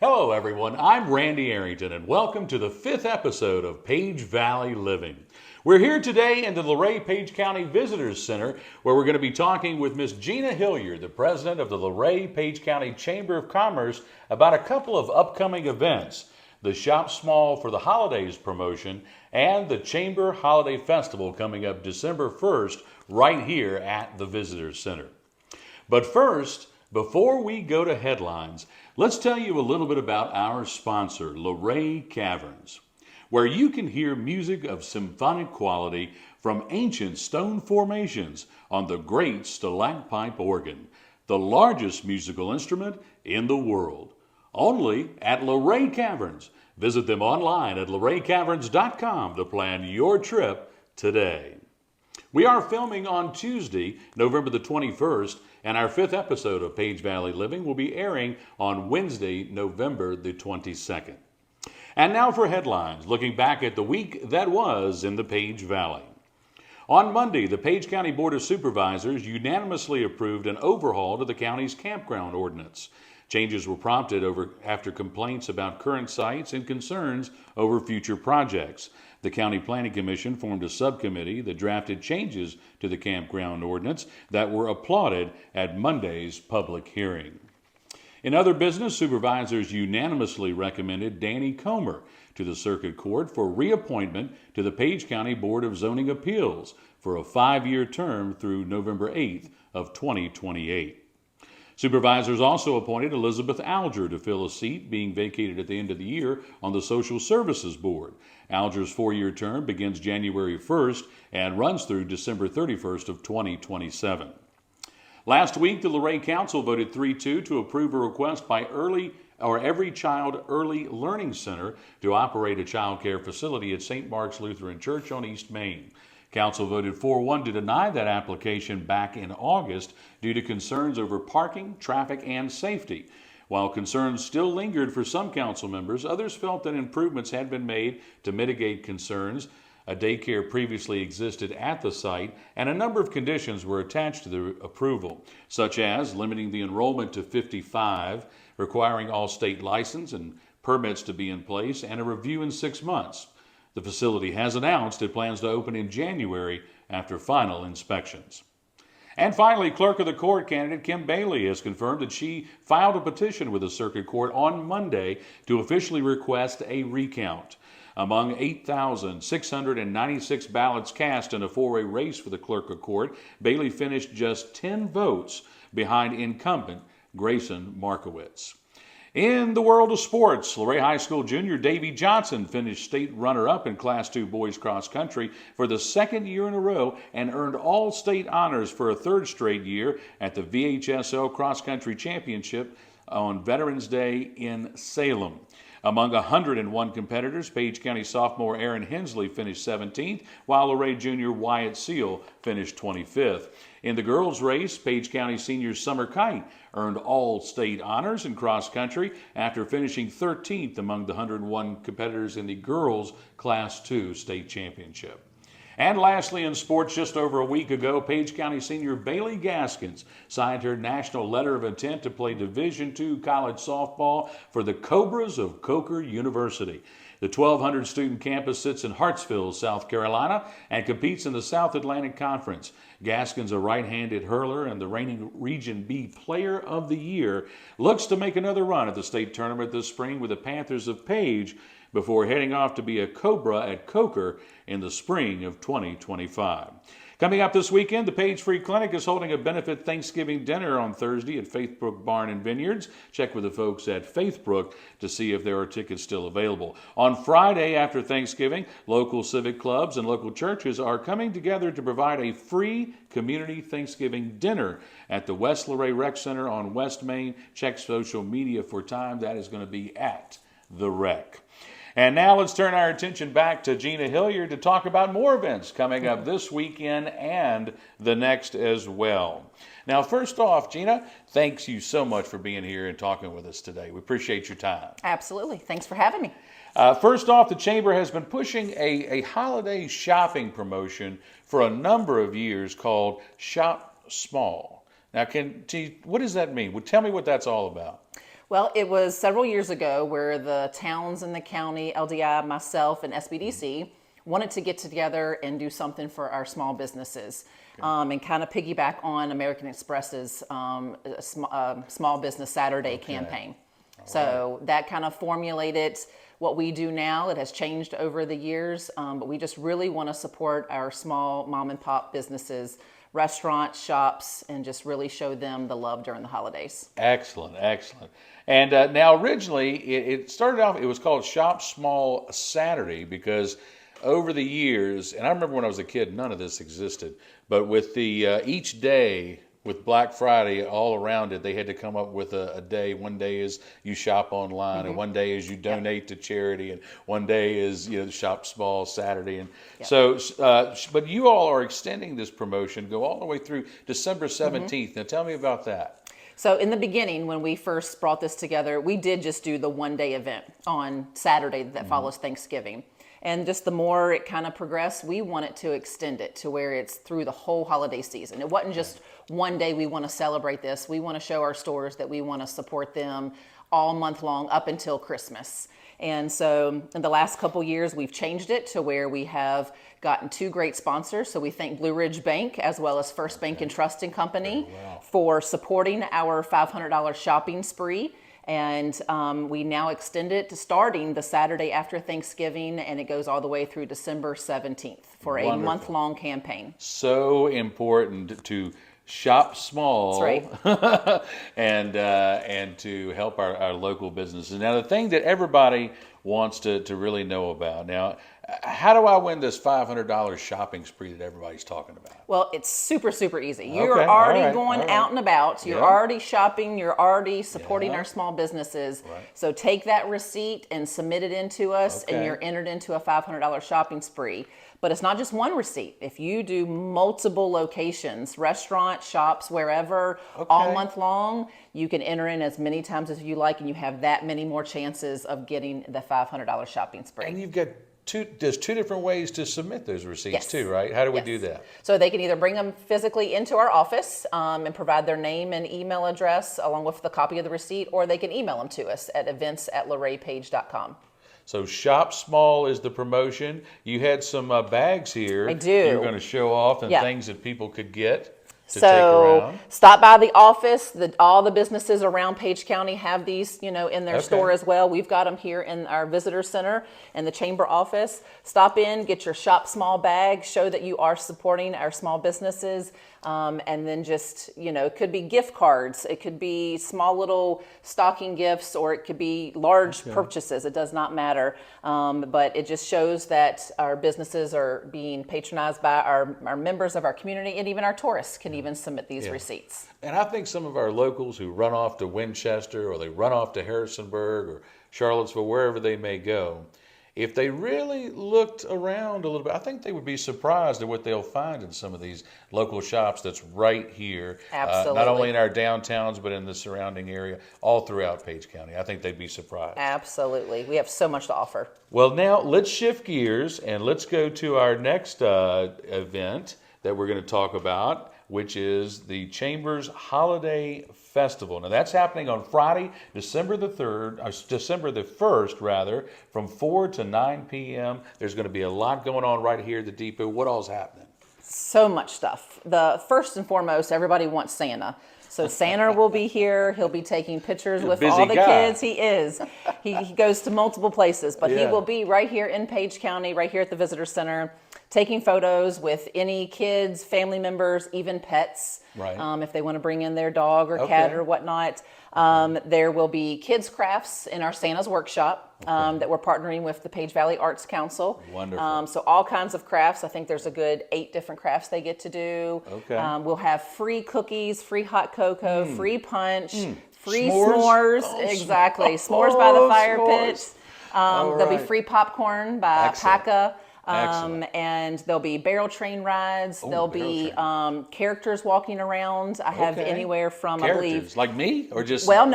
Hello everyone, I'm Randy Arrington and welcome to the 5th episode of Page Valley Living. We're here today in the Luray-Page County Visitors Center where we're going to be talking with Miss Gina Hilliard, the president of the Luray-Page County Chamber of Commerce, about a couple of upcoming events. The Shop Small for the Holidays promotion and the Chamber Holiday Festival coming up December 1st right here at the Visitors Center. But first, before we go to headlines, let's tell you a little bit about our sponsor, Luray Caverns, where you can hear music of symphonic quality from ancient stone formations on the great stalactite organ, the largest musical instrument in the world. Only at Luray Caverns. Visit them online at luraycaverns.com to plan your trip today. We are filming on Tuesday, November the 21st, and our 5th episode of Page Valley Living will be airing on Wednesday, November the 22nd. And now for headlines, looking back at the week that was in the Page Valley. On Monday, the Page County Board of Supervisors unanimously approved an overhaul to the county's campground ordinance. Changes were prompted after complaints about current sites and concerns over future projects. The County Planning Commission formed a subcommittee that drafted changes to the campground ordinance that were applauded at Monday's public hearing. In other business, supervisors unanimously recommended Danny Comer to the Circuit Court for reappointment to the Page County Board of Zoning Appeals for a 5-year term through November 8th of 2028. Supervisors also appointed Elizabeth Alger to fill a seat being vacated at the end of the year on the Social Services Board. Alger's 4-year term begins January 1st and runs through December 31st of 2027. Last week, the Luray Council voted 3-2 to approve a request by Every Child Early Learning Center to operate a child care facility at St. Mark's Lutheran Church on East Main. Council voted 4-1 to deny that application back in August due to concerns over parking, traffic, and safety. While concerns still lingered for some council members, others felt that improvements had been made to mitigate concerns. A daycare previously existed at the site, and a number of conditions were attached to the approval, such as limiting the enrollment to 55, requiring all state license and permits to be in place, and a review in 6 months. The facility has announced it plans to open in January after final inspections. And finally, Clerk of the Court candidate Kim Bailey has confirmed that she filed a petition with the Circuit Court on Monday to officially request a recount. Among 8,696 ballots cast in a 4-way race for the Clerk of Court, Bailey finished just 10 votes behind incumbent Grayson Markowitz. In the world of sports, Luray High School junior Davy Johnson finished state runner-up in Class II boys cross country for the 2nd year in a row and earned all state honors for a 3rd straight year at the VHSL Cross Country Championship on Veterans Day in Salem. Among 101 competitors, Page County sophomore Aaron Hensley finished 17th, while Luray junior Wyatt Seal finished 25th. In the girls' race, Page County senior Summer Kite earned all state honors in cross country after finishing 13th among the 101 competitors in the girls' Class II state championship. And lastly, in sports, just over a week ago, Page County senior Bailey Gaskins signed her national letter of intent to play Division II college softball for the Cobras of Coker University. The 1,200-student campus sits in Hartsville, South Carolina, and competes in the South Atlantic Conference. Gaskins, a right-handed hurler and the reigning Region B Player of the Year, looks to make another run at the state tournament this spring with the Panthers of Page before heading off to be a Cobra at Coker in the spring of 2025. Coming up this weekend, the Page Free Clinic is holding a benefit Thanksgiving dinner on Thursday at Faithbrook Barn and Vineyards. Check with the folks at Faithbrook to see if there are tickets still available. On Friday after Thanksgiving, local civic clubs and local churches are coming together to provide a free community Thanksgiving dinner at the West Luray Rec Center on West Main. Check social media for time. That is going to be at the Rec. And now let's turn our attention back to Gina Hilliard to talk about more events coming up this weekend and the next as well. Now, first off, Gina, thanks you so much for being here and talking with us today. We appreciate your time. Absolutely. Thanks for having me. First off, the Chamber has been pushing a holiday shopping promotion for a number of years called Shop Small. Now, what does that mean? Well, tell me what that's all about. Well, it was several years ago where the towns in the county, LDI, myself, and SBDC wanted to get together and do something for our small businesses. And kind of piggyback on American Express's Small Business Saturday campaign. So that kind of formulated what we do now. It has changed over the years, but we just really want to support our small mom and pop businesses, restaurants, shops, and just really show them the love during the holidays. Excellent, excellent. And now originally it started off, it was called Shop Small Saturday because over the years, and I remember when I was a kid, none of this existed, but with the each day, with Black Friday all around it, they had to come up with a day. One day is you shop online, and one day is you donate to charity, and one day is Shop Small Saturday. And so, but you all are extending this promotion, go all the way through December 17th. Now tell me about that. So in the beginning, when we first brought this together, we did just do the one-day event on Saturday that follows Thanksgiving. And just the more it kind of progressed, we wanted to extend it to where it's through the whole holiday season. It wasn't just one day we want to celebrate this. We want to show our stores that we want to support them all month long up until Christmas. And so in the last couple years, we've changed it to where we have gotten two great sponsors. So we thank Blue Ridge Bank as well as First Bank and Trusting Company for supporting our $500 shopping spree. And we now extend it to starting the Saturday after Thanksgiving, and it goes all the way through December 17th for a month-long campaign. So important to shop small. That's right. and to help our local businesses. Now, the thing that everybody wants to really know about. Now, how do I win this $500 shopping spree that everybody's talking about? Well, it's super, super easy. You're already going out and about. You're already shopping. You're already supporting our small businesses. So take that receipt and submit it into us, and you're entered into a $500 shopping spree. But it's not just one receipt. If you do multiple locations, restaurants, shops, wherever, all month long, you can enter in as many times as you like, and you have that many more chances of getting the $500 shopping spree. And you've got there's two different ways to submit those receipts too, right? How do we do that? So they can either bring them physically into our office and provide their name and email address along with the copy of the receipt, or they can email them to us at events@Luray-Page.com. So Shop Small is the promotion. You had some bags here. I do. You're going to show off and things that people could get to take So around. stop by the office. All the businesses around Page County have these, in their store as well. We've got them here in our visitor center and the chamber office. Stop in, get your Shop Small bag, show that you are supporting our small businesses. And then just, it could be gift cards, it could be small little stocking gifts, or it could be large purchases. It does not matter. But it just shows that our businesses are being patronized by our members of our community, and even our tourists can even submit these receipts. And I think some of our locals who run off to Winchester, or they run off to Harrisonburg or Charlottesville, wherever they may go, if they really looked around a little bit, I think they would be surprised at what they'll find in some of these local shops that's right here. Absolutely. Not only in our downtowns, but in the surrounding area, all throughout Page County. I think they'd be surprised. Absolutely. We have so much to offer. Well, now let's shift gears and let's go to our next event that we're going to talk about, which is the Chamber's Holiday Festival. Now that's happening on Friday, December the 1st, rather, from 4 to 9 p.m. There's going to be a lot going on right here at the depot. What all's happening? So much stuff. The first and foremost, everybody wants Santa. So Santa will be here. He'll be taking pictures with all the kids. He is. He goes to multiple places, but he will be right here in Page County, right here at the Visitor Center, taking photos with any kids, family members, even pets, if they want to bring in their dog or cat or whatnot. There will be kids crafts in our Santa's workshop that we're partnering with the Page Valley Arts Council. Wonderful. So all kinds of crafts. I think there's a good 8 different crafts they get to do. We'll have free cookies, free hot cocoa, free punch, free s'mores. Exactly. S'mores by the fire pit. There'll be free popcorn by Paca. And there'll be barrel train rides. There'll be characters walking around. I have anywhere from, I believe, like me, or just like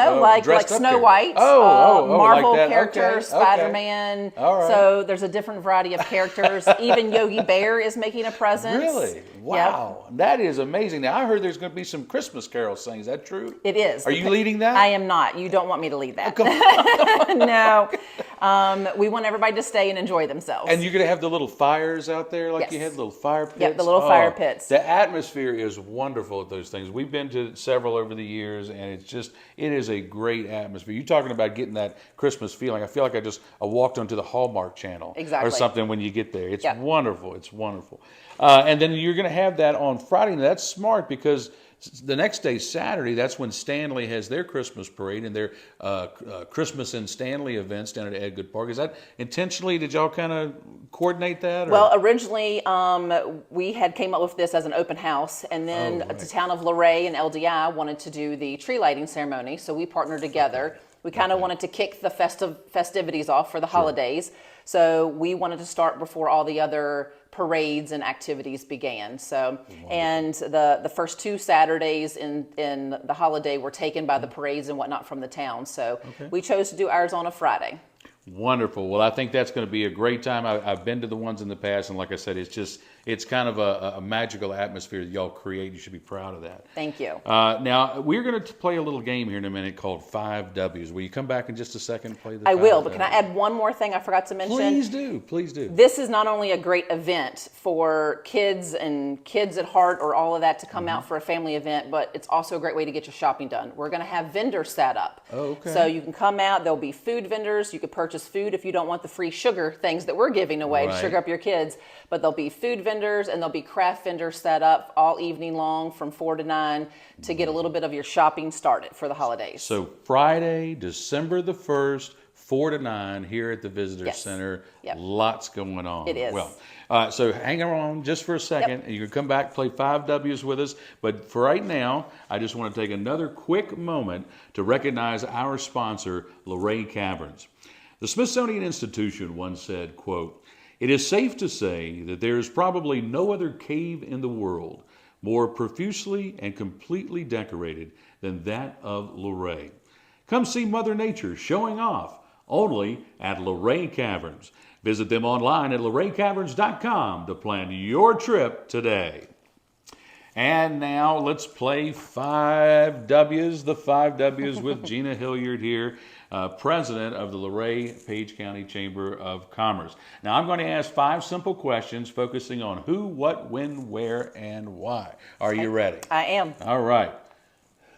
Snow White, Marvel like characters, Spider-Man. So there's a different variety of characters. Even Yogi Bear is making a presence. Really? Wow, that is amazing. Now, I heard there's going to be some Christmas carols sang. Is that true? It is. Are you leading that? I am not. You don't want me to lead that. Oh, No. We want everybody to stay and enjoy themselves. and you're going to have the little fires out there like you Yes. had, little fire pits? Yep, the little fire pits. The atmosphere is wonderful at those things. We've been to several over the years, and it is a great atmosphere. You're talking about getting that Christmas feeling. I feel like I walked onto the Hallmark Channel Exactly. or something when you get there. It's Yep. wonderful. It's wonderful. And then you're going to have that on Friday. Now, that's smart because the next day, Saturday, that's when Stanley has their Christmas parade and their Christmas in Stanley events down at Edgood Park. Is that intentionally? Did y'all kind of coordinate that? Or? Well, originally we had came up with this as an open house, and then the town of Luray and LDI wanted to do the tree lighting ceremony, so we partnered together. We kind of wanted to kick the festivities off for the holidays, so we wanted to start before all the other parades and activities began. So, and the first 2 Saturdays in the holiday were taken by the parades and whatnot from the town. So we chose to do ours on a Friday. Wonderful. Well, I think that's going to be a great time. I've been to the ones in the past, and like I said, it's kind of a magical atmosphere that y'all create. You should be proud of that. Thank you. Now, we're going to play a little game here in a minute called 5 Ws. Will you come back in just a second and play the I 5 will, but can I Ws? add one more thing I forgot to mention? Please do. Please do. This is not only a great event for kids and kids at heart or all of that to come out for a family event, but it's also a great way to get your shopping done. We're going to have vendors set up. Oh, okay. So you can come out. There'll be food vendors. You could purchase food if you don't want the free sugar things that we're giving away to Right. sugar up your kids. But there'll be food vendors and there'll be craft vendors set up all evening long from 4 to 9 to get a little bit of your shopping started for the holidays. So Friday, December the 1st, 4 to 9 here at the Visitor Yes. Center. Yep. Lots going on. It is. Well, so hang on just for a second, and you can come back, play 5 Ws with us. But for right now, I just want to take another quick moment to recognize our sponsor, Luray Caverns. The Smithsonian Institution once said, quote, "It is safe to say that there is probably no other cave in the world more profusely and completely decorated than that of Luray. Come see Mother Nature showing off only at Luray Caverns. Visit them online at luraycaverns.com to plan your trip today." And now let's play 5 Ws, the 5 Ws with Gina Hilliard here, president of the Luray-Page County Chamber of Commerce. Now I'm going to ask 5 simple questions focusing on who, what, when, where, and why. Are you ready? I am. All right.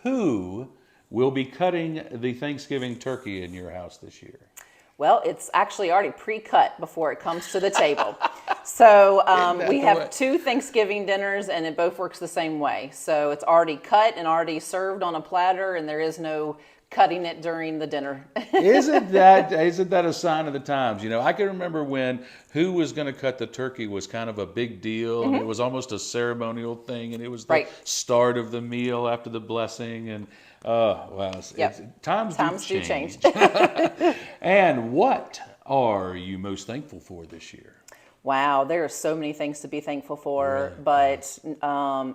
Who will be cutting the Thanksgiving turkey in your house this year? Well, it's actually already pre-cut before it comes to the table. So we have 2 Thanksgiving dinners, and it both works the same way. So it's already cut and already served on a platter, and there is no cutting it during the dinner. Isn't that a sign of the times? You know, I can remember when who was going to cut the turkey was kind of a big deal, and it was almost a ceremonial thing, and it was the Right. start of the meal after the blessing, and wow, times do change. And what are you most thankful for this year? Wow, there are so many things to be thankful for, Right. but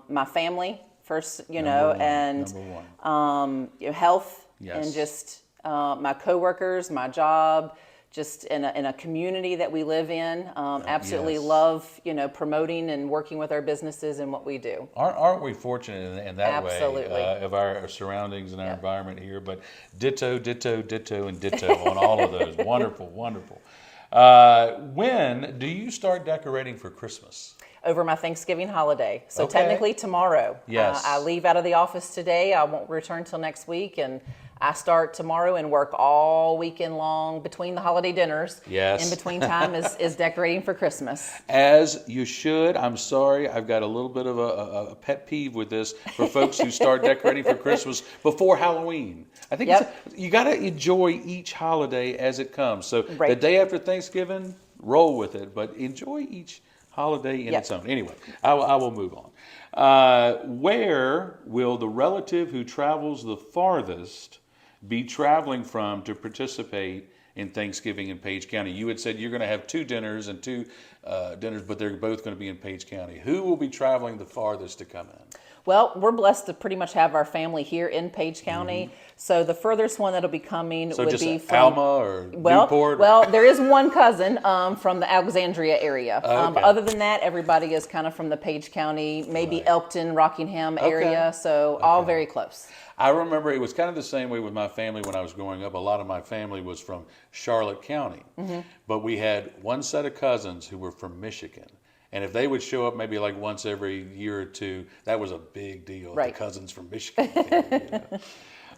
my family first, and health, Yes. and just my coworkers, my job, just in a community that we live in. Absolutely Yes. love, promoting and working with our businesses and what we do. Aren't we fortunate in that Absolutely. way of our surroundings and our environment here? But ditto, ditto, ditto, and ditto on all of those. Wonderful, wonderful. When do you start decorating for Christmas? Over my Thanksgiving holiday. So Okay. technically tomorrow. Yes. I leave out of the office today. I won't return till next week, and I start tomorrow and work all weekend long between the holiday dinners. Yes. In between time is decorating for Christmas. As you should. I'm sorry, I've got a little bit of a pet peeve with this for folks who start decorating for Christmas before Halloween. I think you got to enjoy each holiday as it comes. So the Right. day after Thanksgiving, roll with it, but enjoy each holiday in its own. Anyway, I will move on. Where will the relative who travels the farthest be traveling from to participate in Thanksgiving in Page County? You had said you're going to have 2 dinners and 2 dinners, but they're both going to be in Page County. Who will be traveling the farthest to come in? Well, we're blessed to pretty much have our family here in Page County. So the furthest one that'll be coming So would just be from Alma or Newport? Well, there is one cousin from the Alexandria area. Okay. But other than that, everybody is kind of from the Page County, maybe Elkton, Rockingham area. So all very close. I remember it was kind of the same way with my family when I was growing up. A lot of my family was from Charlotte County, but we had one set of cousins who were from Michigan. And if they would show up maybe like once every year or two, that was a big deal. Right. The cousins from Michigan came,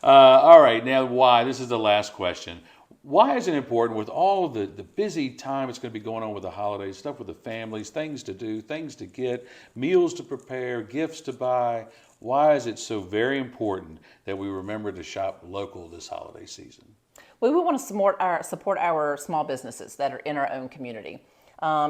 all right, now why? This is the last question. Why is it important with all the busy time it's going to be going on with the holidays, stuff with the families, things to do, things to get, meals to prepare, gifts to buy? Why is it so very important that we remember to shop local this holiday season? We want to support our small businesses that are in our own community.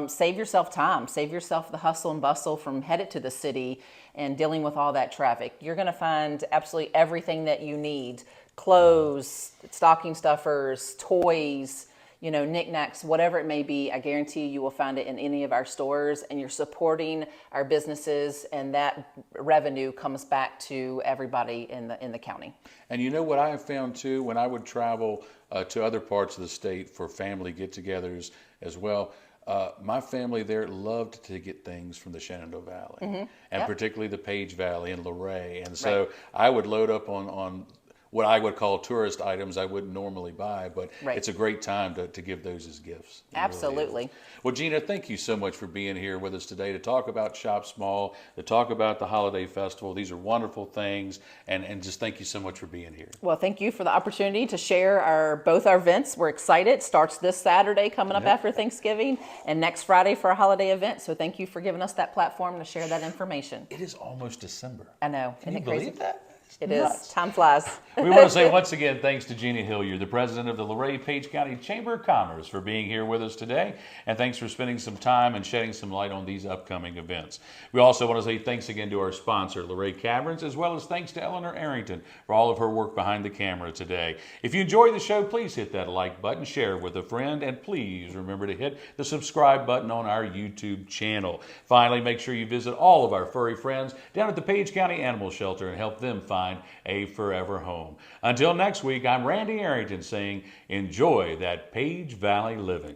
Save yourself time, save yourself the hustle and bustle from headed to the city and dealing with all that traffic. You're going to find absolutely everything that you need: clothes, stocking stuffers, toys, knickknacks, whatever it may be. I guarantee you will find it in any of our stores, and you're supporting our businesses, and that revenue comes back to everybody in the county. And you know what I have found too, when I would travel to other parts of the state for family get-togethers as well, my family there loved to get things from the Shenandoah Valley, and particularly the Page Valley and Luray. And so I would load up on what I would call tourist items I wouldn't normally buy, but it's a great time to give those as gifts. It Absolutely. Really is. Well, Gina, thank you so much for being here with us today to talk about Shop Small, to talk about the Holiday Festival. These are wonderful things, and just thank you so much for being here. Well, thank you for the opportunity to share both our events. We're excited. Starts this Saturday coming up after Thanksgiving, and next Friday for our holiday event. So thank you for giving us that platform to share that information. It is almost December. I know. Can you Isn't it crazy? believe that? It Nuts. is. Time flies. We want to say once again thanks to Gina Hilliard, the president of the Luray-Page County Chamber of Commerce, for being here with us today. And thanks for spending some time and shedding some light on these upcoming events. We also want to say thanks again to our sponsor, Luray Caverns, as well as thanks to Eleanor Arrington for all of her work behind the camera today. If you enjoyed the show, please hit that like button, share it with a friend, and please remember to hit the subscribe button on our YouTube channel. Finally, make sure you visit all of our furry friends down at the Page County Animal Shelter and help them find a forever home. Until next week, I'm Randy Arrington saying, enjoy that Page Valley living.